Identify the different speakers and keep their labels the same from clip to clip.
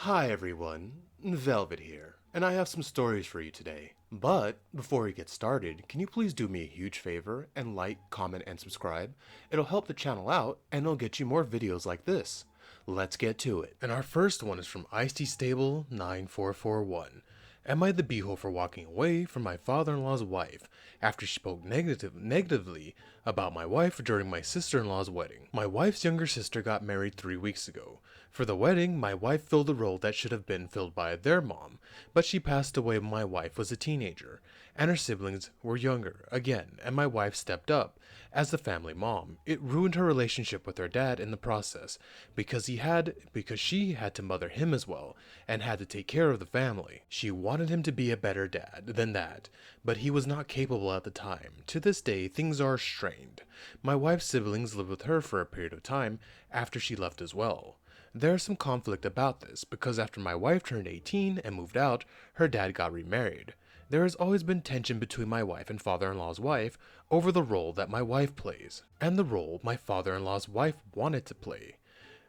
Speaker 1: Hi everyone, Velvet here, and I have some stories for you today. But before we get started, can you please do me a huge favor and like, comment, and subscribe? It'll help the channel out and it'll get you more videos like this. Let's get to it. And our first one is from Ice-T Stable 9441. Am I the beehole for walking away from my father-in-law's wife after she spoke negatively about my wife during my sister-in-law's wedding? My wife's younger sister got married 3 weeks ago. For the wedding, my wife filled the role that should have been filled by their mom, but she passed away when my wife was a teenager, and her siblings were younger again, and my wife stepped up as the family mom. It ruined her relationship with her dad in the process, because she had to mother him as well, and had to take care of the family. She wanted him to be a better dad than that, but he was not capable at the time. To this day, things are strained. My wife's siblings lived with her for a period of time after she left as well. There is some conflict about this, because after my wife turned 18 and moved out, her dad got remarried. There has always been tension between my wife and father-in-law's wife over the role that my wife plays, and the role my father-in-law's wife wanted to play.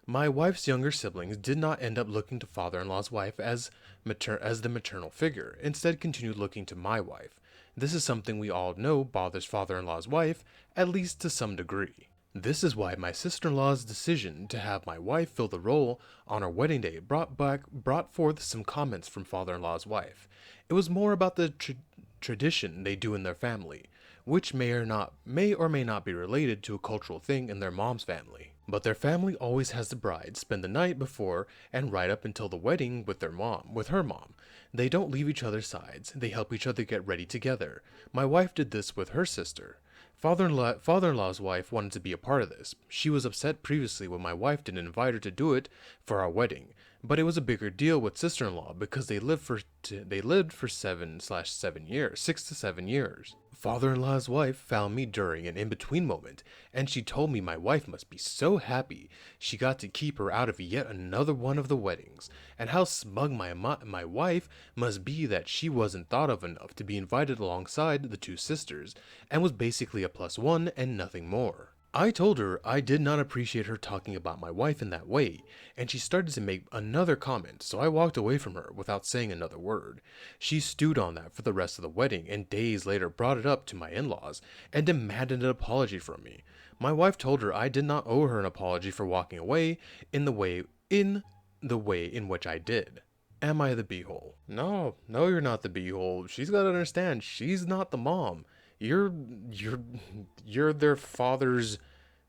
Speaker 1: My wife's younger siblings did not end up looking to father-in-law's wife as the maternal figure, instead continued looking to my wife. This is something we all know bothers father-in-law's wife, at least to some degree. This is why my sister-in-law's decision to have my wife fill the role on our wedding day brought forth some comments from father-in-law's wife. It was more about the tradition they do in their family, which may or may not be related to a cultural thing in their mom's family. But their family always has the bride spend the night before and right up until the wedding with her mom. They don't leave each other's sides. They help each other get ready together. My wife did this with her sister. Father-in-law's wife wanted to be a part of this. She was upset previously when my wife didn't invite her to do it for our wedding, but it was a bigger deal with sister-in-law because they lived for 6 to 7 years. Father-in-law's wife found me during an in-between moment, and she told me my wife must be so happy she got to keep her out of yet another one of the weddings, and how smug my wife must be that she wasn't thought of enough to be invited alongside the two sisters, and was basically a plus one and nothing more. I told her I did not appreciate her talking about my wife in that way, and she started to make another comment, so I walked away from her without saying another word. She stewed on that for the rest of the wedding, and days later brought it up to my in-laws, and demanded an apology from me. My wife told her I did not owe her an apology for walking away in the way in which I did. Am I the beehole? No, you're not the beehole. She's got to understand, she's not the mom. You're their father's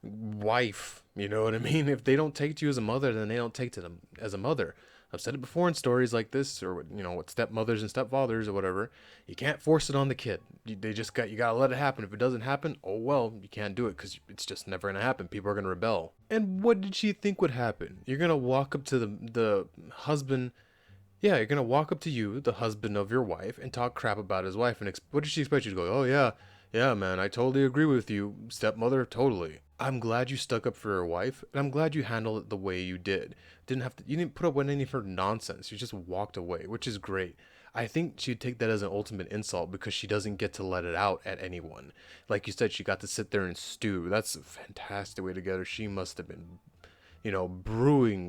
Speaker 1: wife, you know what I mean? If they don't take to you as a mother, then they don't take to them as a mother. I've said it before in stories like this, or with stepmothers and stepfathers or whatever. You can't force it on the kid. You gotta let it happen. If it doesn't happen, oh well, you can't do it because it's just never gonna happen. People are gonna rebel. And what did she think would happen? You're gonna walk up to the husband. Yeah, you're gonna walk up to you, the husband of your wife, and talk crap about his wife. And what does she expect you to go? Oh yeah, man, I totally agree with you, stepmother, totally. I'm glad you stuck up for your wife, and I'm glad you handled it the way you did. You didn't put up with any of her nonsense. You just walked away, which is great. I think she'd take that as an ultimate insult because she doesn't get to let it out at anyone. Like you said, she got to sit there and stew. That's a fantastic way to get her. She must have been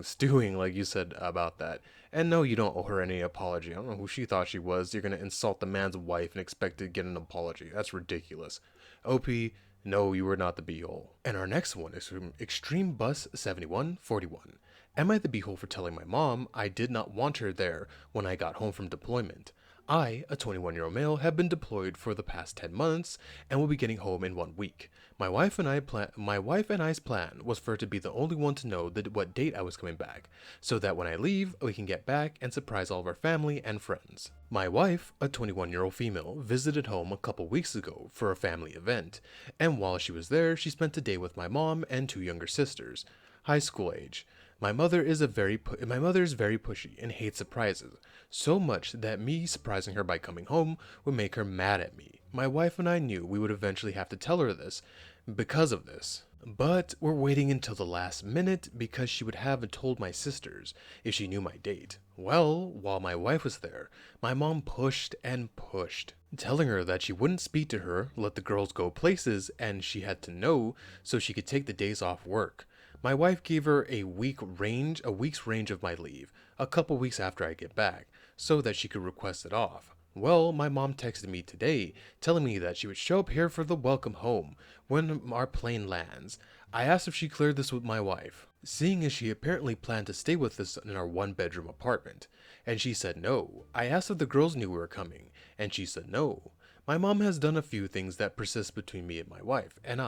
Speaker 1: stewing, like you said about that. And no, you don't owe her any apology. I don't know who she thought she was. You're going to insult the man's wife and expect to get an apology. That's ridiculous. OP, no, you were not the beehole. And our next one is from Extreme Bus 7141. Am I the beehole for telling my mom I did not want her there when I got home from deployment? I, a 21-year-old male, have been deployed for the past 10 months and will be getting home in 1 week. My wife and I's plan was for her to be the only one to know what date I was coming back, so that when I leave, we can get back and surprise all of our family and friends. My wife, a 21-year-old female, visited home a couple weeks ago for a family event, and while she was there, she spent a day with my mom and 2 younger sisters, high school age. My mother is very pushy and hates surprises, so much that me surprising her by coming home would make her mad at me. My wife and I knew we would eventually have to tell her this because of this. But we're waiting until the last minute because she would have told my sisters if she knew my date. Well, while my wife was there, my mom pushed and pushed, telling her that she wouldn't speak to her, let the girls go places, and she had to know so she could take the days off work. My wife gave her a week's range of my leave, a couple weeks after I get back, so that she could request it off. Well, my mom texted me today, telling me that she would show up here for the welcome home when our plane lands. I asked if she cleared this with my wife, seeing as she apparently planned to stay with us in our one-bedroom apartment, and she said no. I asked if the girls knew we were coming, and she said no. My mom has done a few things that persist between me and my wife, and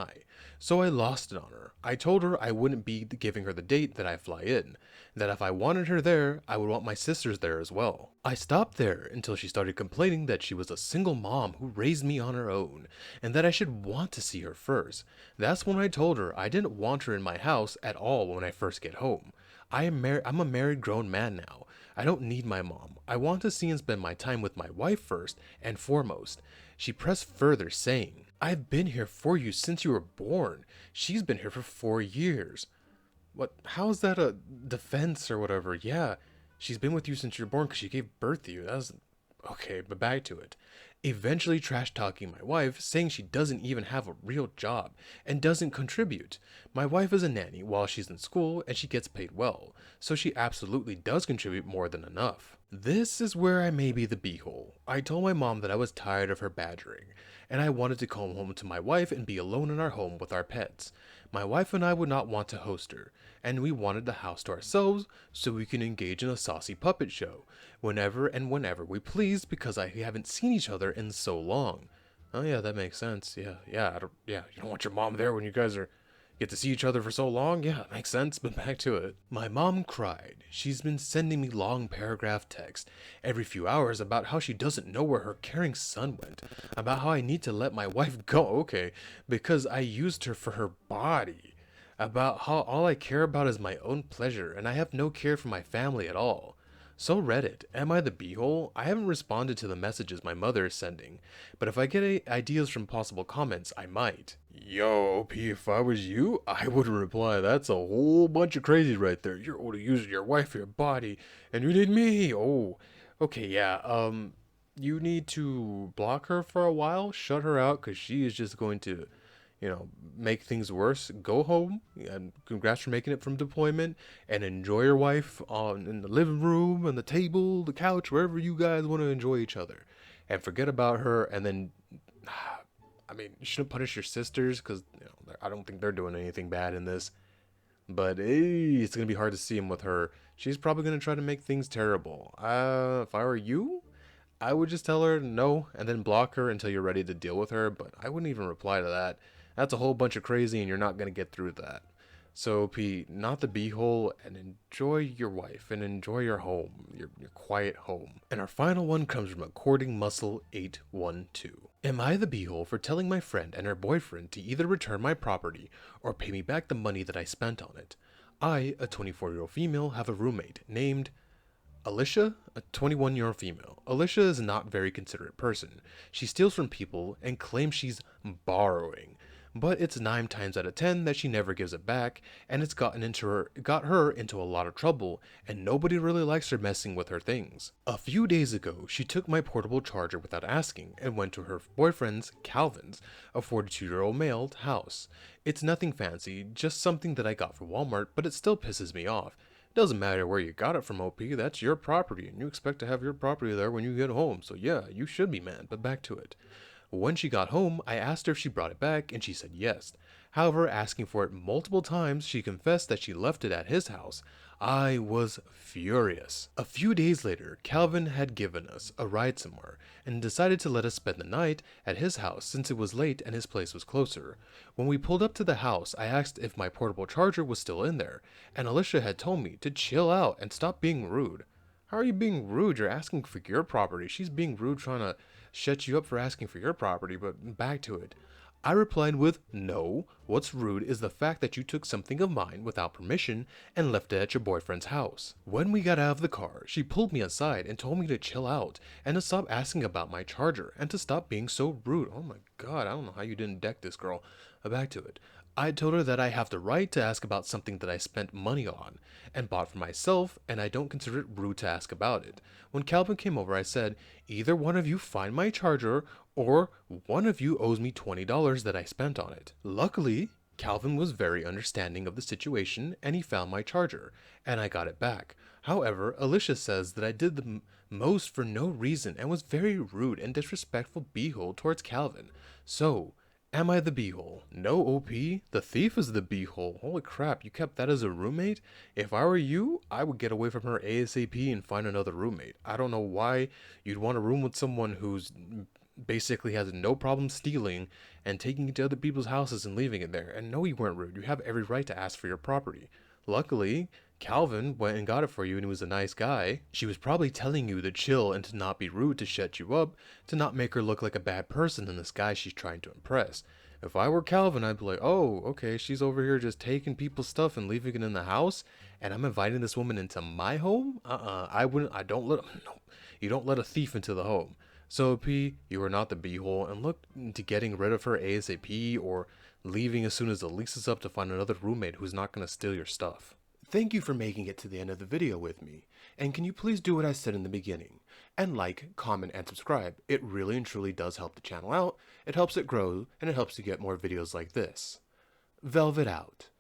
Speaker 1: so I lost it on her. I told her I wouldn't be giving her the date that I fly in, that if I wanted her there, I would want my sisters there as well. I stopped there until she started complaining that she was a single mom who raised me on her own, and that I should want to see her first. That's when I told her I didn't want her in my house at all when I first get home. I'm a married grown man now. I don't need my mom. I want to see and spend my time with my wife first and foremost. She pressed further, saying, I've been here for you since you were born. She's been here for 4 years. What? How is that a defense or whatever? Yeah, she's been with you since you were born because she gave birth to you. That was okay, but back to it. Eventually trash talking my wife, saying she doesn't even have a real job and doesn't contribute. My wife is a nanny while she's in school and she gets paid well, so she absolutely does contribute more than enough. This is where I may be the beehole. I told my mom that I was tired of her badgering, and I wanted to come home to my wife and be alone in our home with our pets. My wife and I would not want to host her, and we wanted the house to ourselves so we can engage in a saucy puppet show whenever we please because I haven't seen each other in so long. Oh yeah, that makes sense. Yeah, you don't want your mom there when you guys get to see each other for so long? Yeah, it makes sense, but back to it. My mom cried. She's been sending me long paragraph texts every few hours about how she doesn't know where her caring son went, about how I need to let my wife go, okay, because I used her for her body, about how all I care about is my own pleasure and I have no care for my family at all. So Reddit, am I the beehole? I haven't responded to the messages my mother is sending, but if I get ideas from possible comments, I might. Yo, OP, if I was you, I would reply, that's a whole bunch of crazy right there. You're only using your wife for your body, and you need me. Oh, okay, yeah, you need to block her for a while, shut her out, because she is just going to make things worse. Go home, and congrats for making it from deployment, and enjoy your wife in the living room, on the table, the couch, wherever you guys want to enjoy each other. And forget about her, and then, I mean, you shouldn't punish your sisters, because, I don't think they're doing anything bad in this. But, it's going to be hard to see him with her. She's probably going to try to make things terrible. If I were you, I would just tell her no, and then block her until you're ready to deal with her, but I wouldn't even reply to that. That's a whole bunch of crazy and you're not going to get through that. So, P, not the beehole, and enjoy your wife and enjoy your home, your quiet home. And our final one comes from According Muscle 812. Am I the beehole for telling my friend and her boyfriend to either return my property or pay me back the money that I spent on it? I, a 24-year-old female, have a roommate named Alicia, a 21-year-old female. Alicia is a not very considerate person. She steals from people and claims she's borrowing. But it's 9 times out of 10 that she never gives it back, and it's got her into a lot of trouble, and nobody really likes her messing with her things. A few days ago, she took my portable charger without asking and went to her boyfriend's, Calvin's, a 42-year-old male, house. It's nothing fancy, just something that I got from Walmart, but it still pisses me off. Doesn't matter where you got it from, OP, that's your property, and you expect to have your property there when you get home, so yeah, you should be mad, but back to it. When she got home, I asked her if she brought it back, and she said yes. However, asking for it multiple times, she confessed that she left it at his house. I was furious. A few days later, Calvin had given us a ride somewhere, and decided to let us spend the night at his house since it was late and his place was closer. When we pulled up to the house, I asked if my portable charger was still in there, and Alicia had told me to chill out and stop being rude. How are you being rude? You're asking for your property. She's being rude trying to shut you up for asking for your property, but back to it. I replied with, no, what's rude is the fact that you took something of mine without permission and left it at your boyfriend's house. When we got out of the car, she pulled me aside and told me to chill out and to stop asking about my charger and to stop being so rude. Oh my god, I don't know how you didn't deck this girl. Back to it. I told her that I have the right to ask about something that I spent money on and bought for myself, and I don't consider it rude to ask about it. When Calvin came over, I said, either one of you find my charger, or one of you owes me $20 that I spent on it. Luckily, Calvin was very understanding of the situation, and he found my charger, and I got it back. However, Alicia says that I did the most for no reason and was very rude and disrespectful beehole towards Calvin. So, am I the beehole? No, OP. The thief is the beehole. Holy crap, you kept that as a roommate? If I were you, I would get away from her ASAP and find another roommate. I don't know why you'd want a room with someone who's basically has no problem stealing and taking it to other people's houses and leaving it there. And no, you weren't rude. You have every right to ask for your property. Luckily, Calvin went and got it for you and he was a nice guy. She was probably telling you to chill and to not be rude, to shut you up, to not make her look like a bad person in this guy she's trying to impress. If I were Calvin, I'd be like, oh, okay, she's over here just taking people's stuff and leaving it in the house, and I'm inviting this woman into my home? I wouldn't, I don't let, no, you don't let a thief into the home. So, P, you are not the beehole, and look into getting rid of her ASAP or leaving as soon as the lease is up to find another roommate who's not going to steal your stuff. Thank you for making it to the end of the video with me, and can you please do what I said in the beginning, and like, comment, and subscribe. It really and truly does help the channel out, it helps it grow, and it helps to get more videos like this. Velvet out.